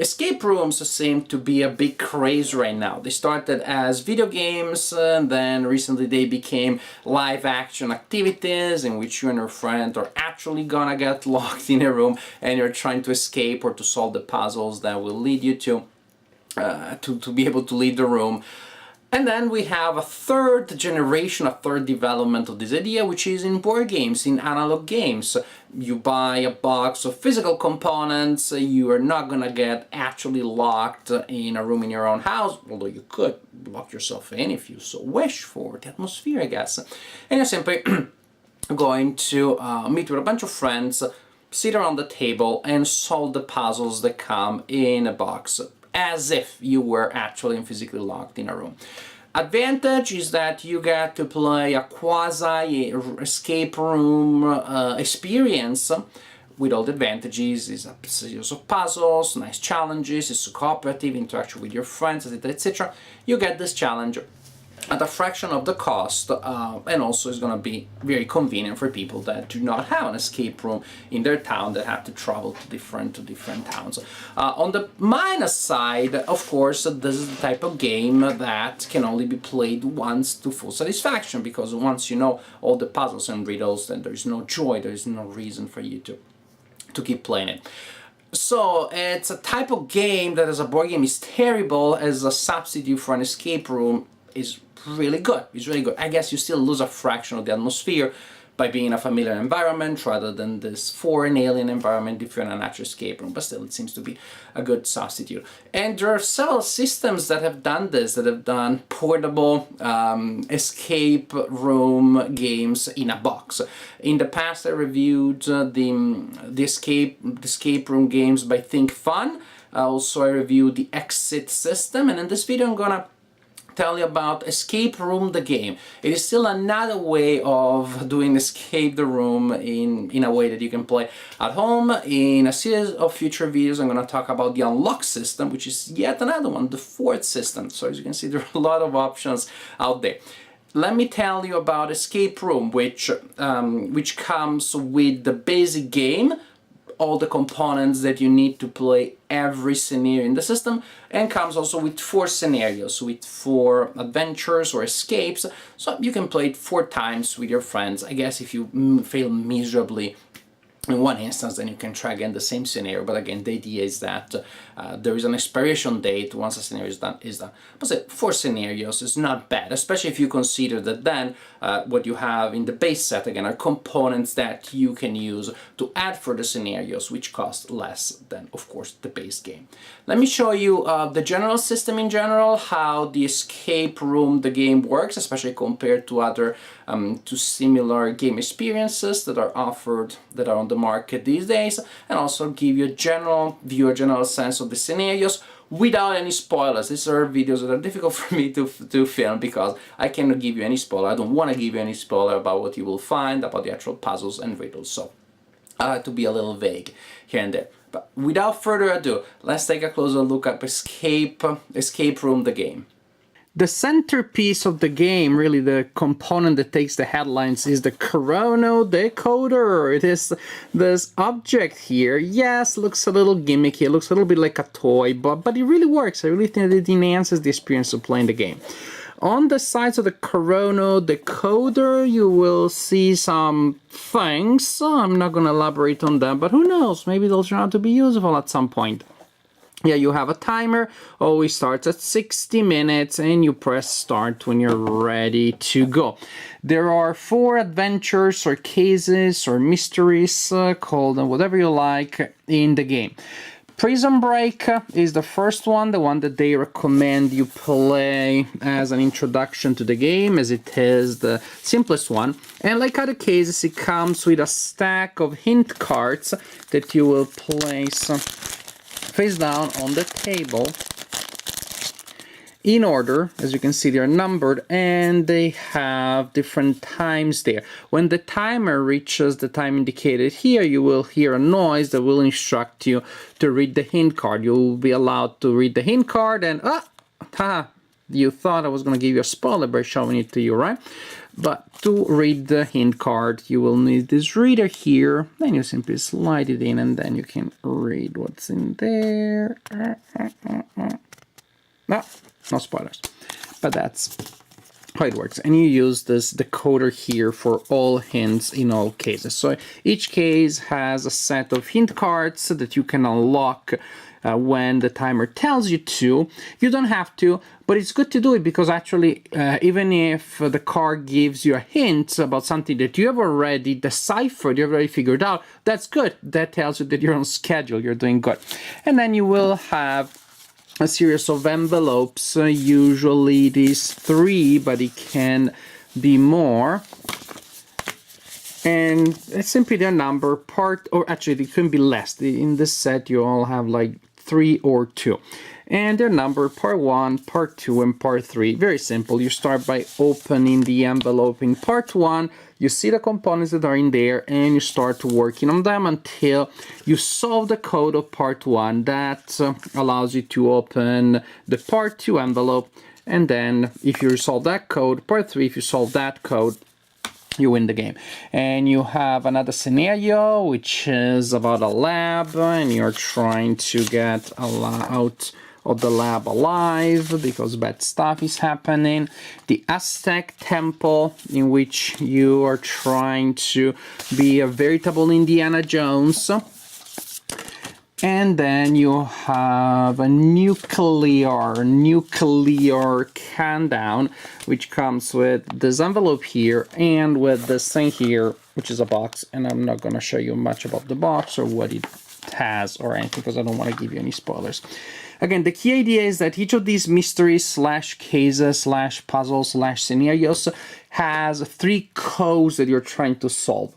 Escape rooms seem to be a big craze right now. They started as video games, and then recently they became live action activities in which you and your friend are actually gonna get locked in a room and you're trying to escape or to solve the puzzles that will lead you to be able to leave the room. And then we have a third generation, a third development of this idea, which is in board games, in analog games. You buy a box of physical components, you are not gonna get actually locked in a room in your own house, although you could lock yourself in if you so wish for the atmosphere, I guess. And you're simply going to meet with a bunch of friends, sit around the table and solve the puzzles that come in a box, as if you were actually physically locked in a room. Advantage is that you get to play a quasi escape room experience with all the advantages. It's a series of puzzles, nice challenges, it's cooperative interaction with your friends, etc., etc. You get this challenge at a fraction of the cost, and also is going to be very convenient for people that do not have an escape room in their town, that have to travel to different towns. On the minus side, of course, this is the type of game that can only be played once to full satisfaction, because once you know all the puzzles and riddles, then there is no joy, there is no reason for you to keep playing it. So it's a type of game that as a board game is terrible, as a substitute for an escape room is really good. It's really good. I guess you still lose a fraction of the atmosphere by being in a familiar environment rather than this foreign alien environment if you're in a natural escape room, but still it seems to be a good substitute. And there are several systems that have done this, that have done portable escape room games in a box. In the past I reviewed the escape room games by Think Fun. Also I reviewed the Exit system, and in this video I'm gonna tell you about Escape Room the game. It is still another way of doing Escape the Room in a way that you can play at home. In a series of future videos I'm going to talk about the Unlock system, which is yet another one, the fourth system. So as you can see, there are a lot of options out there. Let me tell you about Escape Room, which comes with the basic game, all the components that you need to play every scenario in the system, and comes also with 4 scenarios, with 4 adventures or escapes, so you can play it 4 times with your friends. I guess if you fail miserably in one instance, then you can try again the same scenario, but again the idea is that there is an expiration date once a scenario is done. But say 4 scenarios is not bad, especially if you consider that then what you have in the base set again are components that you can use to add for the scenarios, which cost less than, of course, the base game. Let me show you the general system in general, how the Escape Room the game works, especially compared to other to similar game experiences that are offered, that are on the market these days, and also give you a general view, a general sense of the scenarios without any spoilers. These are videos that are difficult for me to film because I cannot give you any spoiler. I don't want to give you any spoiler about what you will find, about the actual puzzles and riddles. So I like to be a little vague here and there. But without further ado, let's take a closer look at Escape Room the game. The centerpiece of the game, really the component that takes the headlines, is the chrono decoder. It is this object here. Yes, looks a little gimmicky, it looks a little bit like a toy, but it really works. I really think it enhances the experience of playing the game. On the sides of the chrono decoder, you will see some things. I'm not going to elaborate on them, but who knows, maybe they'll turn out to be useful at some point. Yeah, you have a timer, always starts at 60 minutes, and you press start when you're ready to go. There are 4 adventures or cases or mysteries, call them whatever you like, in the game. Prison Break is the first one, the one that they recommend you play as an introduction to the game, as it is the simplest one. And like other cases, it comes with a stack of hint cards that you will place face down on the table in order. As you can see, they're numbered and they have different times there. When the timer reaches the time indicated here, you will hear a noise that will instruct you to read the hint card. You'll be allowed to read the hint card, and you thought I was going to give you a spoiler by showing it to you, right? But to read the hint card, you will need this reader here. Then you simply slide it in and then you can read what's in there. No spoilers. But that's how it works. And you use this decoder here for all hints in all cases. So each case has a set of hint cards that you can unlock when the timer tells you to. You don't have to, but it's good to do it because actually even if the card gives you a hint about something that you have already deciphered, you have already figured out, that's good. That tells you that you're on schedule, you're doing good. And then you will have a series of envelopes. Usually it is 3, but it can be more. And it's simply their number part, or actually it can be less. In this set you all have like 3 or 2. And their number part 1, part 2, and part 3. Very simple. You start by opening the envelope in part 1. You see the components that are in there and you start working on them until you solve the code of part 1. That allows you to open the part 2 envelope. And then if you solve that code, part 3, if you solve that code, you win the game. And you have another scenario which is about a lab and you're trying to get out of the lab alive because bad stuff is happening. The Aztec temple, in which you are trying to be a veritable Indiana Jones. And then you have a nuclear countdown, which comes with this envelope here and with this thing here, which is a box. And I'm not going to show you much about the box or what it has or anything because I don't want to give you any spoilers. Again, the key idea is that each of these mysteries slash cases slash puzzles slash scenarios has 3 codes that you're trying to solve.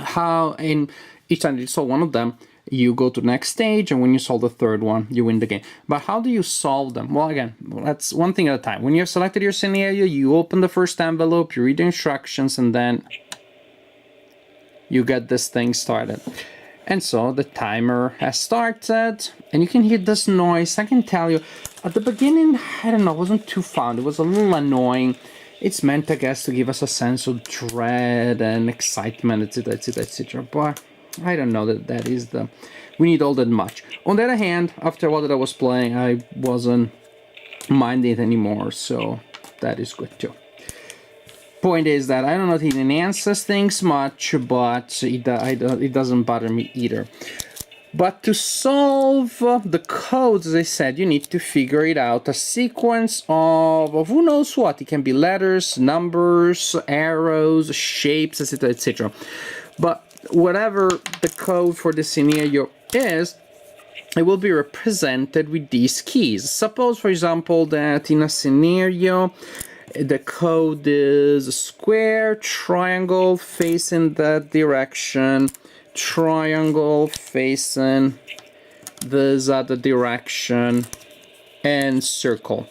How, in each time you solve one of them, you go to the next stage, and when you solve the third one, you win the game. But how do you solve them? Well, again, that's one thing at a time. When you've selected your scenario, you open the first envelope, you read the instructions, and then you get this thing started. And so the timer has started, and you can hear this noise. I can tell you, at the beginning, I don't know, it wasn't too fun. It was a little annoying. It's meant, I guess, to give us a sense of dread and excitement, etc., etc., etc. But I don't know that is the... we need all that much. On the other hand, after a while that I was playing, I wasn't minding it anymore, so that is good too. Point is that I don't know if it enhances things much, but it doesn't bother me either. But to solve the codes, as I said, you need to figure it out. A sequence of who knows what. It can be letters, numbers, arrows, shapes, etc., etc. But whatever the code for the scenario is, it will be represented with these keys. Suppose, for example, that in a scenario, the code is square, triangle facing that direction, triangle facing this other direction, and circle.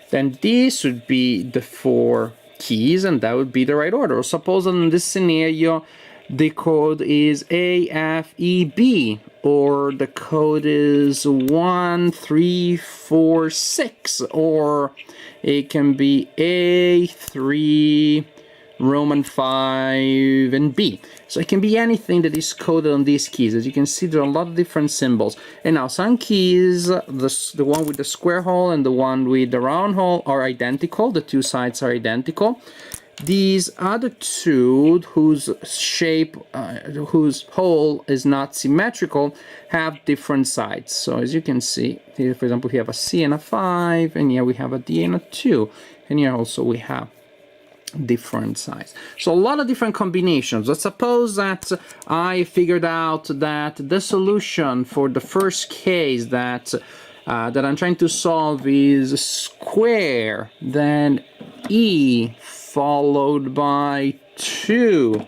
Then these would be the 4 keys, and that would be the right order. Suppose in this scenario, the code is A, F, E, B, or the code is 1, 3, 4, 6, or it can be A, 3, Roman 5, and B. So it can be anything that is coded on these keys. As you can see, there are a lot of different symbols. And now some keys, the one with the square hole and the one with the round hole, are identical. The 2 sides are identical. These other 2, whose shape, whose hole is not symmetrical, have different sides. So as you can see, here, for example, we have a C and a 5, and here we have a D and a 2. And here also we have different sides. So a lot of different combinations. Let's suppose that I figured out that the solution for the first case that I'm trying to solve is square, then E followed by 2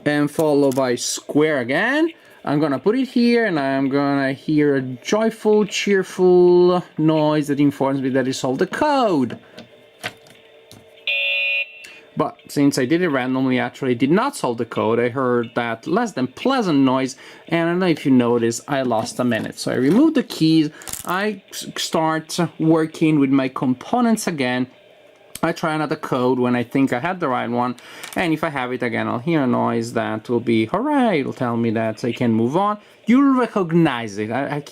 and followed by square again. I'm gonna put it here and I'm gonna hear a joyful, cheerful noise that informs me that I solved the code. But since I did it randomly, actually did not solve the code, I heard that less than pleasant noise, and I don't know if you noticed, I lost a minute. So I removed the keys, I start working with my components again. I try another code when I think I had the right one, and if I have it again, I'll hear a noise that will be hooray, it'll tell me that I can move on. You'll recognize it. I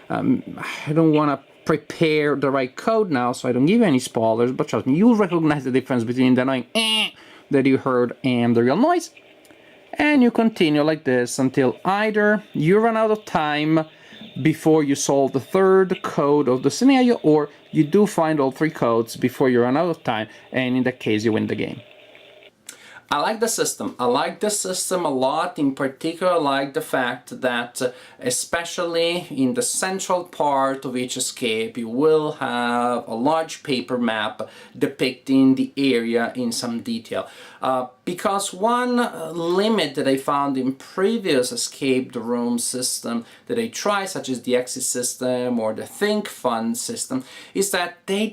don't wanna prepare the right code now, so I don't give any spoilers, but trust me, you'll recognize the difference between the annoying that you heard and the real noise. And you continue like this until either you run out of time before you solve the third code of the scenario, or you do find all three codes before you run out of time, and in that case you win the game. I like the system. I like the system a lot. In particular, I like the fact that, especially in the central part of each escape, you will have a large paper map depicting the area in some detail. Because one limit that I found in previous escape room system that I tried, such as the exit system or the think fun system, is that they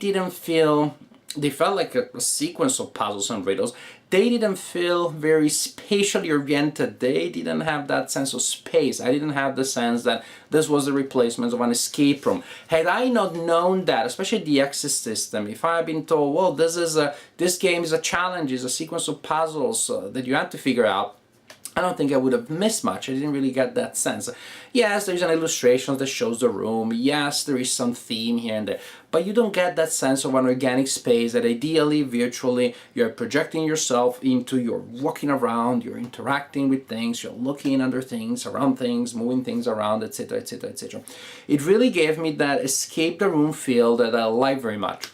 felt like a sequence of puzzles and riddles. They didn't feel very spatially oriented. They didn't have that sense of space. I didn't have the sense that this was the replacement of an escape room. Had I not known that, especially the exit system, if I had been told, well, this game is a challenge, is a sequence of puzzles that you have to figure out, I don't think I would have missed much. I didn't really get that sense. Yes, there's an illustration that shows the room. Yes, there is some theme here and there. But you don't get that sense of an organic space that ideally, virtually, you're projecting yourself into, you're walking around, you're interacting with things, you're looking under things, around things, moving things around, etc., etc., etc. It really gave me that escape the room feel that I like very much.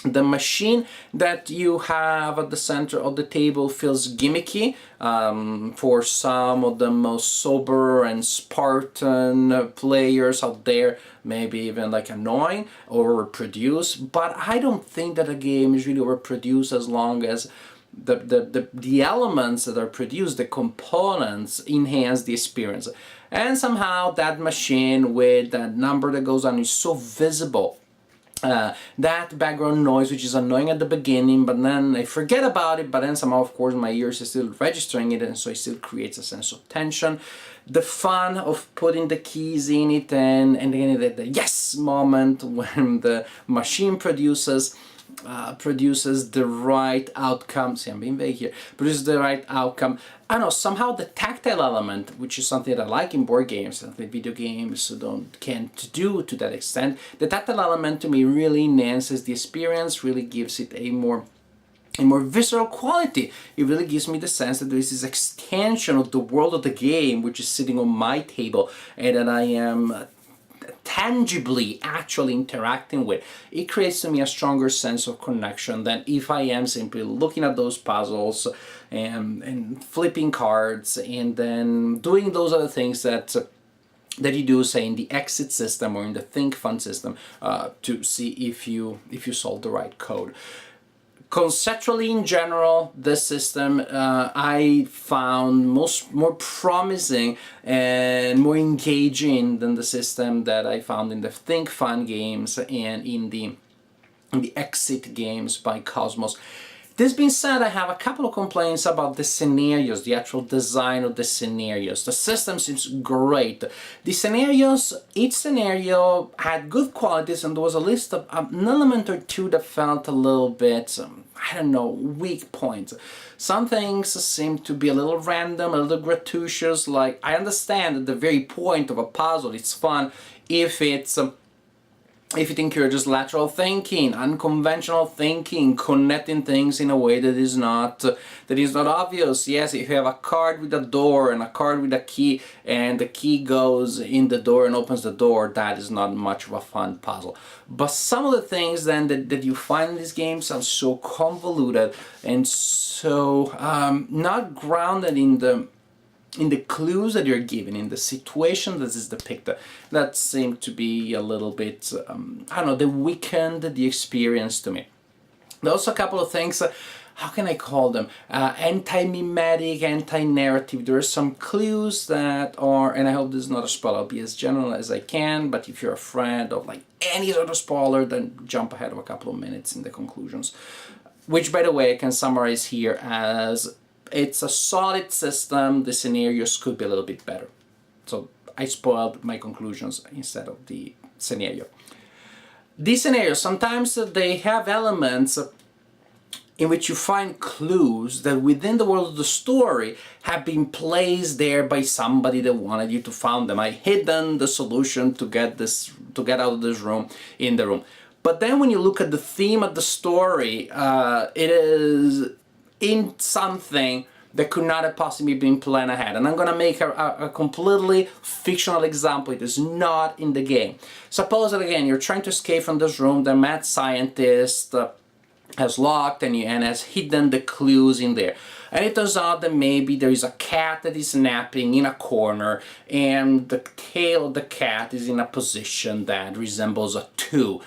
The machine that you have at the center of the table feels gimmicky for some of the most sober and Spartan players out there, maybe even like annoying or overproduced, but I don't think that a game is really overproduced as long as the elements that are produced, the components, enhance the experience. And somehow that machine with that number that goes on is so visible. That background noise, which is annoying at the beginning, but then I forget about it, but then somehow, of course, my ears are still registering it, and so it still creates a sense of tension. The fun of putting the keys in it, and then the yes moment when the machine produces the right outcome. See, I'm being vague here. Produces the right outcome. I don't know, somehow the tactile element, which is something that I like in board games, that video games can't do to that extent. The tactile element to me really enhances the experience, really gives it a more visceral quality. It really gives me the sense that there is this extension of the world of the game, which is sitting on my table, and that I am tangibly actually interacting with. It creates to me a stronger sense of connection than if I am simply looking at those puzzles and flipping cards and then doing those other things that you do, say, in the exit system or in the think fun system to see if you solve the right code. Conceptually, in general, this system I found more promising and more engaging than the system that I found in the Think Fun games and in the Exit games by Cosmos. This being said, I have a couple of complaints about the scenarios, the actual design of the scenarios. The system seems great. The scenarios, each scenario had good qualities, and there was a list of an element or two that felt a little bit, I don't know, weak points. Some things seem to be a little random, a little gratuitous, like I understand that the very point of a puzzle is fun if it encourages lateral thinking, unconventional thinking, connecting things in a way that is not obvious. Yes, if you have a card with a door and a card with a key, and the key goes in the door and opens the door, that is not much of a fun puzzle. But some of the things then that you find in these games are so convoluted and so not grounded in the clues that you're given, in the situation that is depicted, that seemed to be a little bit, I don't know, they weakened the experience to me. There are also a couple of things, how can I call them, anti-mimetic, anti-narrative. There are some clues that are, and I hope this is not a spoiler, I'll be as general as I can, but if you're afraid of like any sort of spoiler, then jump ahead of a couple of minutes in the conclusions. which by the way I can summarize here as it's a solid system. The scenarios could be a little bit better. So I spoiled my conclusions instead of the scenario. These scenarios, sometimes they have elements in which you find clues that within the world of the story have been placed there by somebody that wanted you to find them. I hidden the solution to get out of this room in the room. But then when you look at the theme of the story, it is in something that could not have possibly been planned ahead. And I'm gonna make a completely fictional example. It is not in the game. Suppose that again, you're trying to escape from this room, the mad scientist has locked and has hidden the clues in there. And it turns out that maybe there is a cat that is napping in a corner and the tail of the cat is in a position that resembles a 2.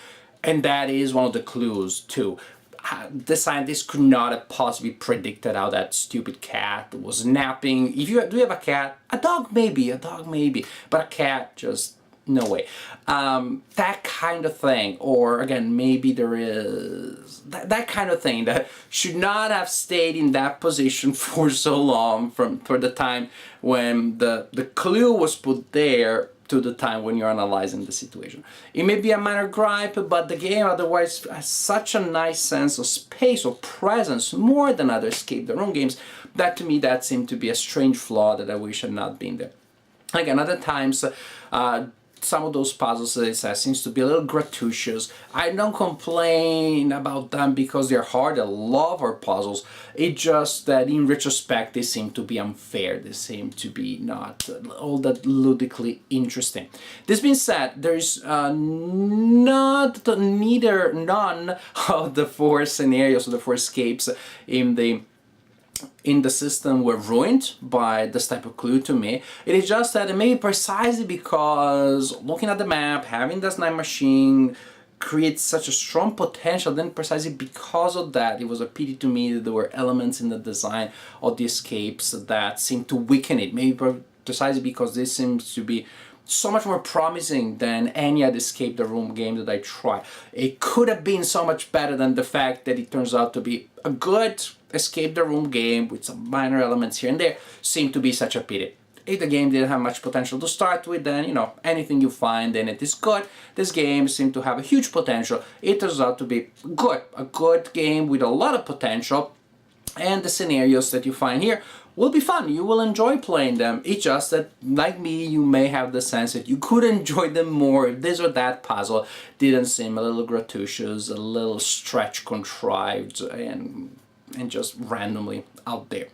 And that is one of the clues too. The scientist could not have possibly predicted how that stupid cat was napping. Do you have a cat? A dog maybe, but a cat, just no way. That kind of thing, or again, maybe there is that kind of thing that should not have stayed in that position for so long, for the time when the clue was put there to the time when you're analyzing the situation. It may be a minor gripe, but the game otherwise has such a nice sense of space or presence, more than other escape the room games, that to me that seemed to be a strange flaw that I wish had not been there. Again, other times, some of those puzzles, as I said, seems to be a little gratuitous. I don't complain about them because they're hard. I love our puzzles. It's just that in retrospect, they seem to be unfair. They seem to be not all that ludicrously interesting. This being said, there's none of the 4 scenarios or the 4 escapes in the system were ruined by this type of clue to me. It is just that maybe precisely because looking at the map, having this night machine creates such a strong potential, then precisely because of that, it was a pity to me that there were elements in the design of the escapes that seemed to weaken it. Maybe precisely because this seems to be so much more promising than any other escape the room game that I tried. It could have been so much better than the fact that it turns out to be a good escape the room game with some minor elements here and there. Seemed to be such a pity. If the game didn't have much potential to start with, then anything you find in it is good. This game seemed to have a huge potential. It turns out to be good, a good game with a lot of potential, and the scenarios that you find here will be fun. You will enjoy playing them. It's just that, like me, you may have the sense that you could enjoy them more if this or that puzzle didn't seem a little gratuitous, a little stretch contrived, and just randomly out there.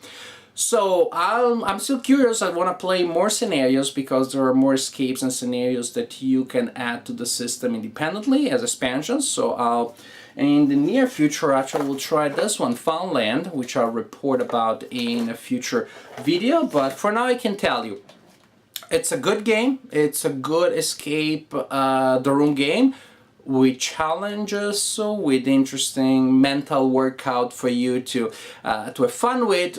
So I'm still curious. I want to play more scenarios because there are more escapes and scenarios that you can add to the system independently as expansions. So in the near future, actually, we'll try this one, Foundland, which I'll report about in a future video. But for now, I can tell you, it's a good game. It's a good escape the room game with challenges, with interesting mental workout for you to have fun with.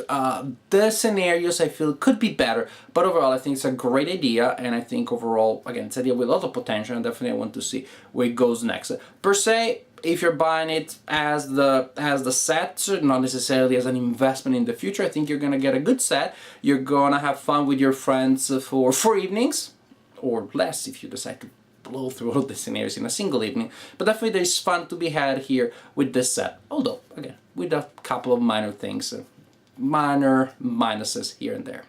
The scenarios I feel could be better, but overall I think it's a great idea, and I think overall, again, it's an idea with a lot of potential, and definitely I want to see where it goes next. Per se, if you're buying it as the set, not necessarily as an investment in the future, I think you're gonna get a good set. You're gonna have fun with your friends for 4 evenings, or less if you decide to blow through all the scenarios in a single evening. But definitely there's fun to be had here with this set, although again with a couple of minor things, minor minuses here and there.